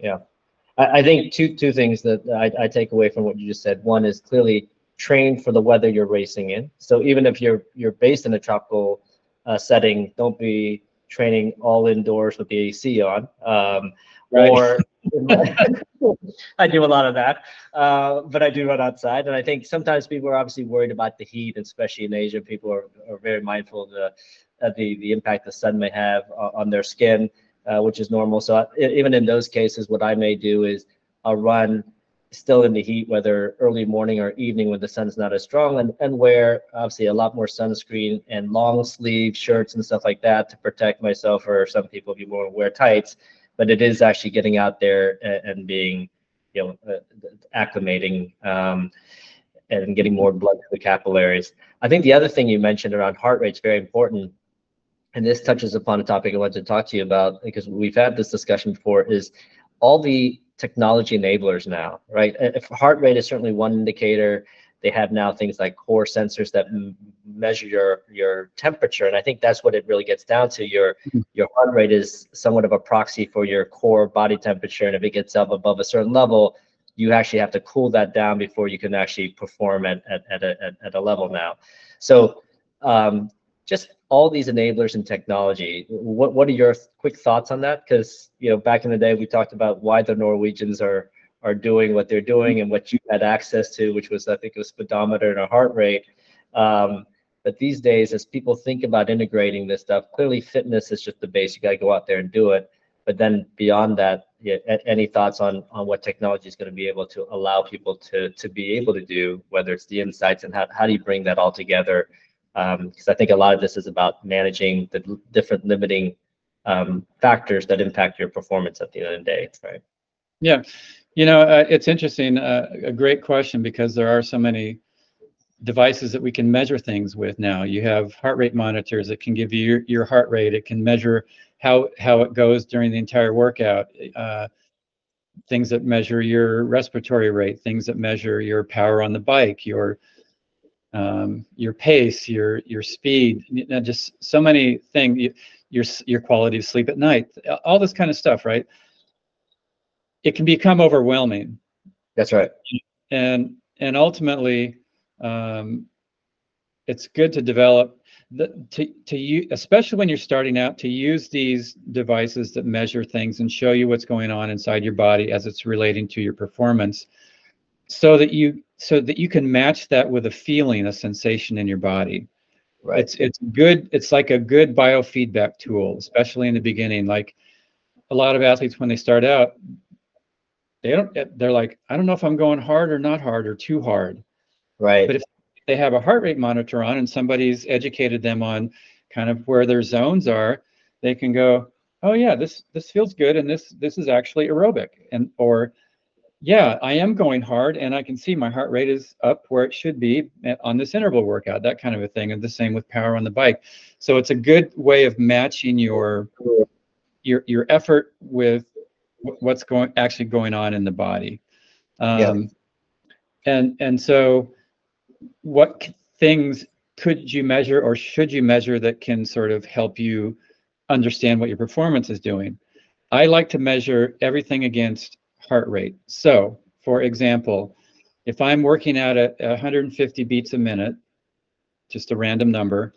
Yeah. I think two things that I take away from what you just said. One is clearly train for the weather you're racing in. So even if you're based in a tropical setting, don't be training all indoors with the AC on. Right. Or I do a lot of that, but I do run outside. And I think sometimes people are obviously worried about the heat, especially in Asia. People are very mindful of the impact the sun may have on their skin. Which is normal. So even in those cases, what I may do is I'll run still in the heat, whether early morning or evening when the sun's not as strong, and wear obviously a lot more sunscreen and long sleeve shirts and stuff like that to protect myself, or some people if you want to wear tights. But it is actually getting out there and being, acclimating and getting more blood to the capillaries. I think the other thing you mentioned around heart rate is very important. And this touches upon a topic I wanted to talk to you about, because we've had this discussion before, is all the technology enablers now, right? If heart rate is certainly one indicator, they have now things like core sensors that measure your temperature. And I think that's what it really gets down to. Your heart rate is somewhat of a proxy for your core body temperature. And if it gets up above a certain level, you actually have to cool that down before you can actually perform at a level now. So just all these enablers in technology, what are your quick thoughts on that? Because back in the day we talked about why the Norwegians are doing what they're doing and what you had access to, which was, I think it was speedometer and a heart rate. But these days, as people think about integrating this stuff, clearly fitness is just the base. You got to go out there and do it. But then beyond that, any thoughts on what technology is going to be able to allow people to be able to do, whether it's the insights, and how do you bring that all together? Because I think a lot of this is about managing the different limiting factors that impact your performance at the end of the day, right? Yeah, it's interesting, a great question, because there are so many devices that we can measure things with now. You have heart rate monitors that can give you your heart rate. It can measure how it goes during the entire workout. Things that measure your respiratory rate, things that measure your power on the bike, your pace, your speed, just so many things, your quality of sleep at night, all this kind of stuff, right? It can become overwhelming. That's right. And ultimately, it's good to develop especially when you're starting out, to use these devices that measure things and show you what's going on inside your body as it's relating to your performance, so that you can match that with a feeling, a sensation in your body. Right. It's good. It's like a good biofeedback tool, especially in the beginning. Like a lot of athletes, when they start out, they're like, I don't know if I'm going hard or not hard or too hard. Right. But if they have a heart rate monitor on and somebody's educated them on kind of where their zones are, they can go, oh yeah, this feels good, and this is actually aerobic, or yeah, I am going hard and I can see my heart rate is up where it should be on this interval workout, that kind of a thing. And the same with power on the bike. So it's a good way of matching your effort with what's actually going on in the body. And so what things could you measure, or should you measure, that can sort of help you understand what your performance is doing? I like to measure everything against heart rate. So, for example, if I'm working out at 150 beats a minute, just a random number,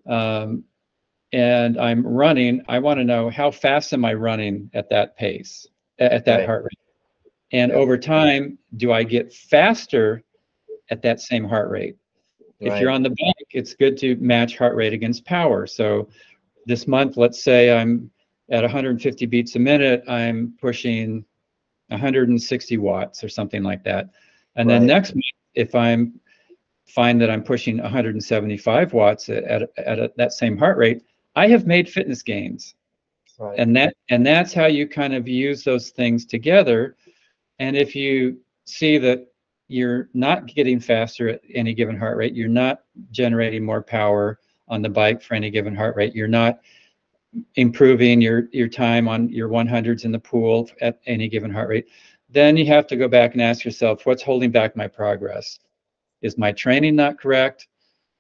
and I'm running, I want to know how fast am I running at that pace, at that heart rate. And over time, do I get faster at that same heart rate? If you're on the bike, it's good to match heart rate against power. So this month, let's say I'm at 150 beats a minute, I'm pushing 160 watts or something like that. And then next month, if find that I'm pushing 175 watts at that same heart rate, I have made fitness gains. And that's how you kind of use those things together. And if you see that you're not getting faster at any given heart rate, you're not generating more power on the bike for any given heart rate, you're not improving your time on your 100s in the pool at any given heart rate, then you have to go back and ask yourself, what's holding back my progress? Is my training not correct?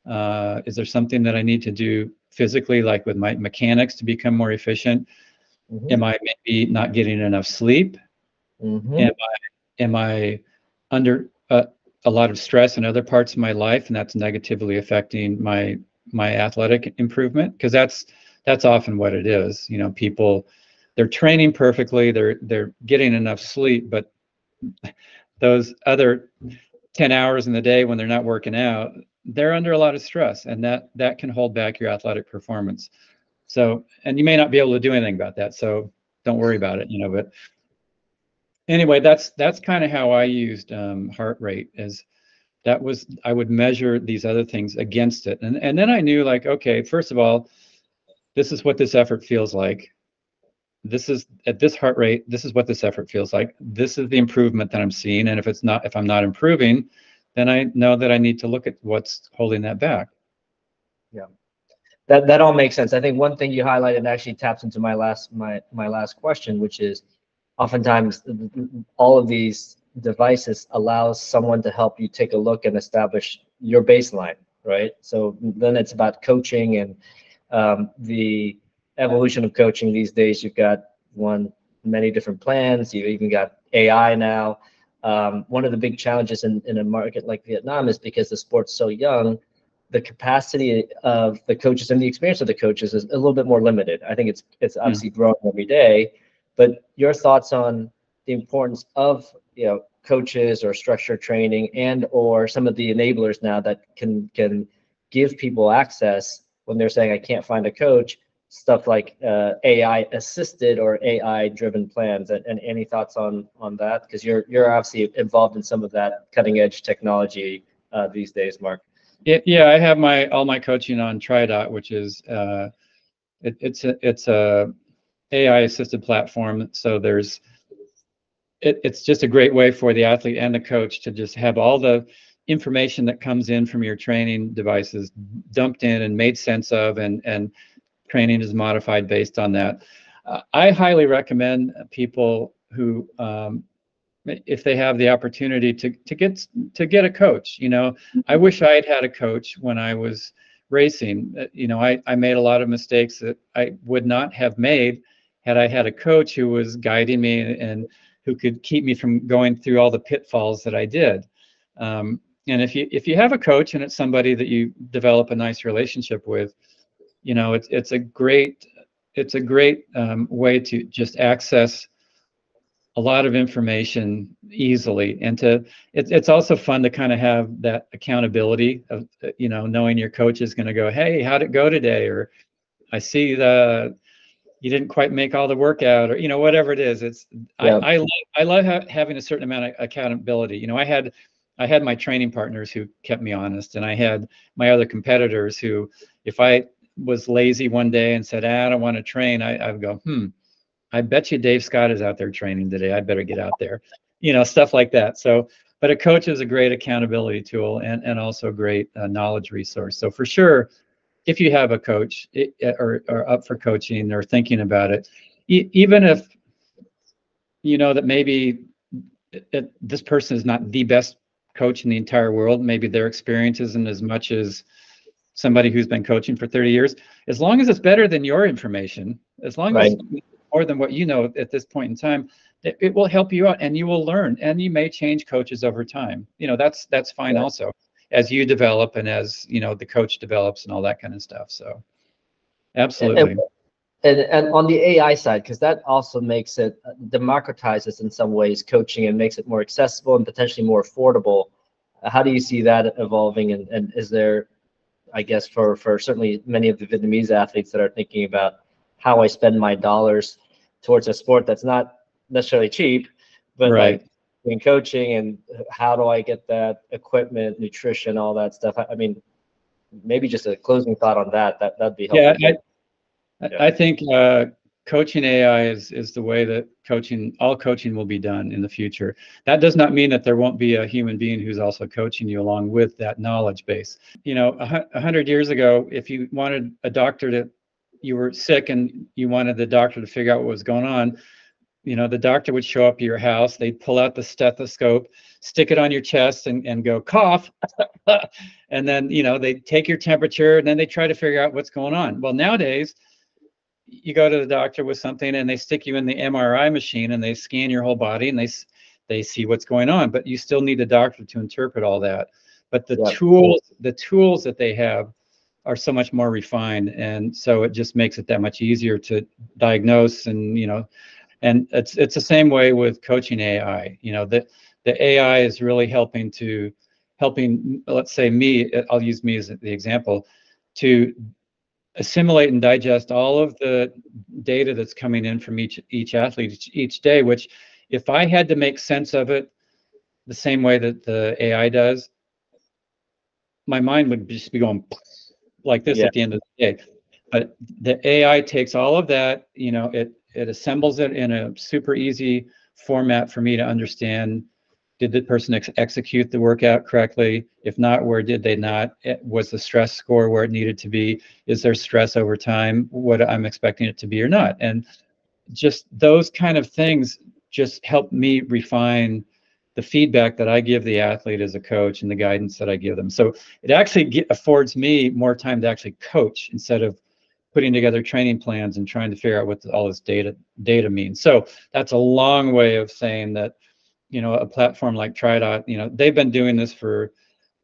Is there something that I need to do physically, like with my mechanics, to become more efficient? Am I maybe not getting enough sleep? Mm-hmm. Am I under a lot of stress in other parts of my life, and that's negatively affecting my athletic improvement? Because that's often what it is. You know, people, they're training perfectly, they're getting enough sleep, but those other 10 hours in the day when they're not working out, they're under a lot of stress, and that can hold back your athletic performance. So, and you may not be able to do anything about that, so don't worry about it, you know. But anyway, that's kind of how I used heart rate. Is that was, I would measure these other things against it, and then I knew, like, okay, first of all, this is what this effort feels like. This is at this heart rate, this is what this effort feels like. This is the improvement that I'm seeing, and if I'm not improving, then I know that I need to look at what's holding that back. Yeah, that all makes sense. I think one thing you highlighted actually taps into my last question, which is oftentimes all of these devices allows someone to help you take a look and establish your baseline, right? So then it's about coaching and the evolution of coaching these days. You've got many different plans. You've even got AI now. One of the big challenges in a market like Vietnam is because the sport's so young, the capacity of the coaches and the experience of the coaches is a little bit more limited. I think it's obviously growing every day, but your thoughts on the importance of, you know, coaches or structured training and or some of the enablers now that can give people access when they're saying I can't find a coach, stuff like AI assisted or AI driven plans, and any thoughts on that? Because you're obviously involved in some of that cutting edge technology these days, Mark. Yeah, I have all my coaching on Tridot, which is it's a AI assisted platform. So it's just a great way for the athlete and the coach to just have all the information that comes in from your training devices dumped in and made sense of, and training is modified based on that. I highly recommend people who, if they have the opportunity to get a coach. You know, I wish I had a coach when I was racing. You know, I made a lot of mistakes that I would not have made had I had a coach who was guiding me and who could keep me from going through all the pitfalls that I did. And if you have a coach and it's somebody that you develop a nice relationship with, you know, it's a great way to just access a lot of information easily, and it's also fun to kind of have that accountability of, you know, knowing your coach is going to go, hey, how'd it go today? Or I see you didn't quite make all the workout, or, you know, whatever it is. Yeah. I love having a certain amount of accountability. You know, I had my training partners who kept me honest, and I had my other competitors who, if I was lazy one day and said, I don't want to train, I would go, I bet you Dave Scott is out there training today. I better get out there, you know, stuff like that. So, but a coach is a great accountability tool and also a great knowledge resource. So for sure, if you have a coach or up for coaching or thinking about it, even if you know that maybe this person is not the best coach in the entire world, maybe their experience isn't as much as somebody who's been coaching for 30 years, as long as it's better than your information, as long as it's more than what you know at this point in time, it will help you out, and you will learn, and you may change coaches over time. You know, that's fine also, as you develop and as, you know, the coach develops and all that kind of stuff. So absolutely. And on the AI side, because that also makes it democratizes in some ways coaching and makes it more accessible and potentially more affordable. How do you see that evolving? And is there, I guess, for certainly many of the Vietnamese athletes that are thinking about how I spend my dollars towards a sport that's not necessarily cheap, but like in coaching, and how do I get that equipment, nutrition, all that stuff? I mean, maybe just a closing thought on that'd be helpful. I think coaching AI is the way that all coaching will be done in the future. That does not mean that there won't be a human being who's also coaching you along with that knowledge base. You know, 100 years ago, if you wanted a doctor you were sick and you wanted the doctor to figure out what was going on, you know, the doctor would show up at your house, they'd pull out the stethoscope, stick it on your chest and go, cough. And then, you know, they take your temperature and then they try to figure out what's going on. Well, nowadays, you go to the doctor with something and they stick you in the MRI machine and they scan your whole body and they see what's going on, but you still need a doctor to interpret all that. But the tools that they have are so much more refined, and so it just makes it that much easier to diagnose. And and it's the same way with coaching AI. The AI is really helping, let's say me, I'll use me as the example, to assimilate and digest all of the data that's coming in from each athlete each day, which if I had to make sense of it the same way that the AI does, my mind would just be going like this at the end of the day. But the AI takes all of that, it assembles it in a super easy format for me to understand. Did the person execute the workout correctly? If not, where did they not? Was the stress score where it needed to be? Is there stress over time, what I'm expecting it to be or not? And just those kind of things just help me refine the feedback that I give the athlete as a coach and the guidance that I give them. So it actually affords me more time to actually coach instead of putting together training plans and trying to figure out what all this data means. So that's a long way of saying that, a platform like TriDot, they've been doing this for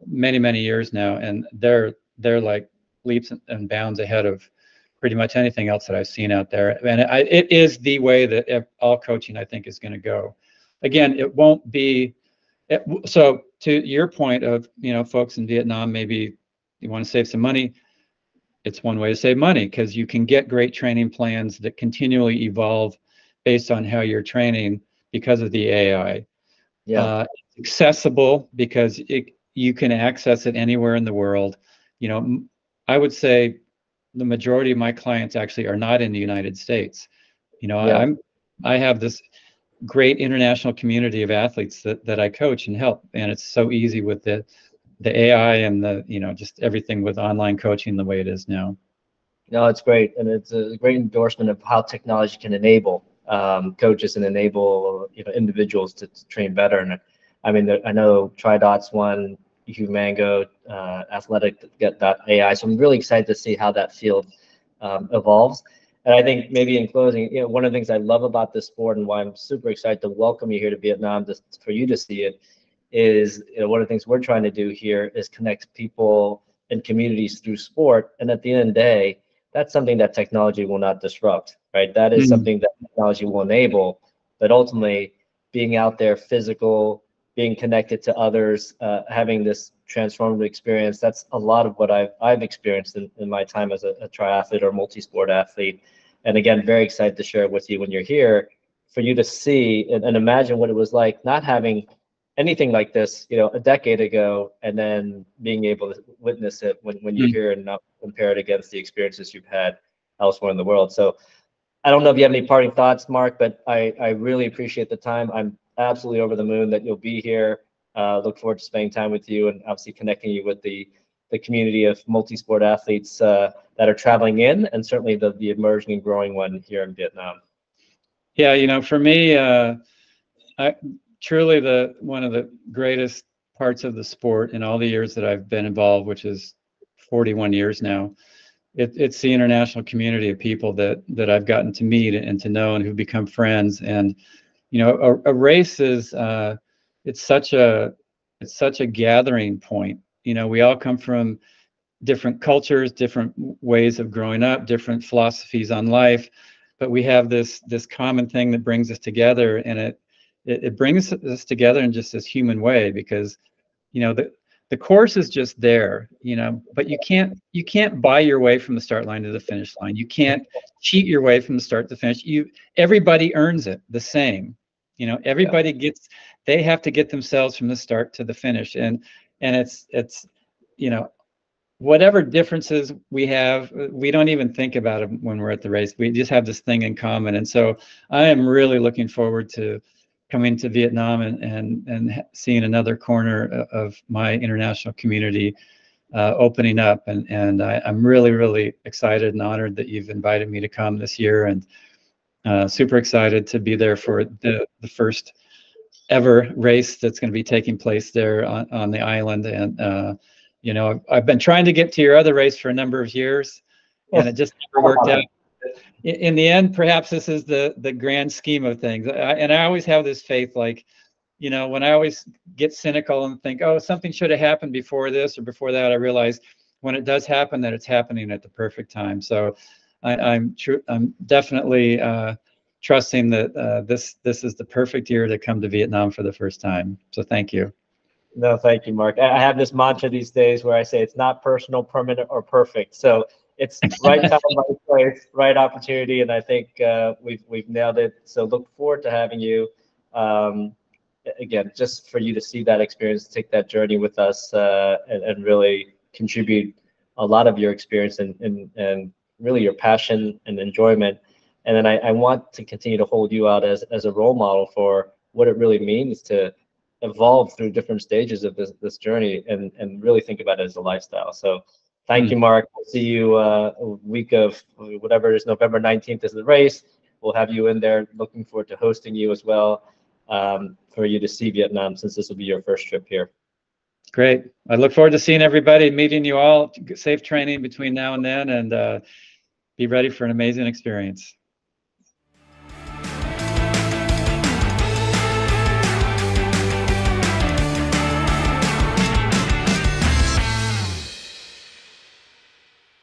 many, many years now, and they're like leaps and bounds ahead of pretty much anything else that I've seen out there. And it is the way that all coaching, I think, is going to go. Again, it won't be. So to your point of, folks in Vietnam, maybe you want to save some money. It's one way to save money, because you can get great training plans that continually evolve based on how you're training because of the AI. Yeah. Accessible because you can access it anywhere in the world. I would say the majority of my clients actually are not in the United States. I have this great international community of athletes that I coach and help, and it's so easy with the AI and the just everything with online coaching the way it is now. No, it's great, and it's a great endorsement of how technology can enable coaches and enable individuals to train better. And I mean, I know TriDot's one, Humango, Athletic.ai. So I'm really excited to see how that field evolves. And I think maybe in closing, one of the things I love about this sport and why I'm super excited to welcome you here to Vietnam for you to see it is, one of the things we're trying to do here is connect people and communities through sport. And at the end of the day, that's something that technology will not disrupt, right? That is something that technology will enable, but ultimately being out there, physical, being connected to others, having this transformative experience, that's a lot of what I've experienced in my time as a triathlete or multi-sport athlete. And again, very excited to share it with you when you're here, for you to see and imagine what it was like not having anything like this, a decade ago, and then being able to witness it when you're here and not compare it against the experiences you've had elsewhere in the world. So I don't know if you have any parting thoughts, Mark, but I really appreciate the time. I'm absolutely over the moon that you'll be here. Look forward to spending time with you and obviously connecting you with the community of multi-sport athletes that are traveling in, and certainly the emerging and growing one here in Vietnam. Yeah, for me, truly one of the greatest parts of the sport in all the years that I've been involved, which is 41 years now, it's the international community of people that I've gotten to meet and to know and who've become friends. And a race is it's such a gathering point. We all come from different cultures, different ways of growing up, different philosophies on life, but we have this common thing that brings us together, and it brings us together in just this human way, because the course is just there, but you can't buy your way from the start line to the finish line. You can't cheat your way from the start to finish. Everybody earns it the same. Everybody they have to get themselves from the start to the finish, and it's whatever differences we have, we don't even think about it when we're at the race. We just have this thing in common. And so I am really looking forward to coming to Vietnam and seeing another corner of my international community opening up. And I'm really, really excited and honored that you've invited me to come this year, and super excited to be there for the first ever race that's going to be taking place there on the island. And I've been trying to get to your other race for a number of years, and it just never worked out. in the end, perhaps this is the grand scheme of things. And I always have this faith, like, you know, when I always get cynical and think, oh, something should have happened before this or before that, I realize when it does happen, that it's happening at the perfect time. So I'm definitely trusting that this is the perfect year to come to Vietnam for the first time. So thank you. No, thank you, Mark. I have this mantra these days where I say it's not personal, permanent, or perfect. So it's right time, right place, right opportunity, and I think we've nailed it. So look forward to having you. Again, just for you to see that experience, take that journey with us, and really contribute a lot of your experience and really your passion and enjoyment. And then I want to continue to hold you out as a role model for what it really means to evolve through different stages of this journey and really think about it as a lifestyle. So thank you, Mark. We'll see you a week of whatever it is, November 19th is the race. We'll have you in there. Looking forward to hosting you as well, for you to see Vietnam, since this will be your first trip here. Great. I look forward to seeing everybody, meeting you all. Safe training between now and then, and be ready for an amazing experience.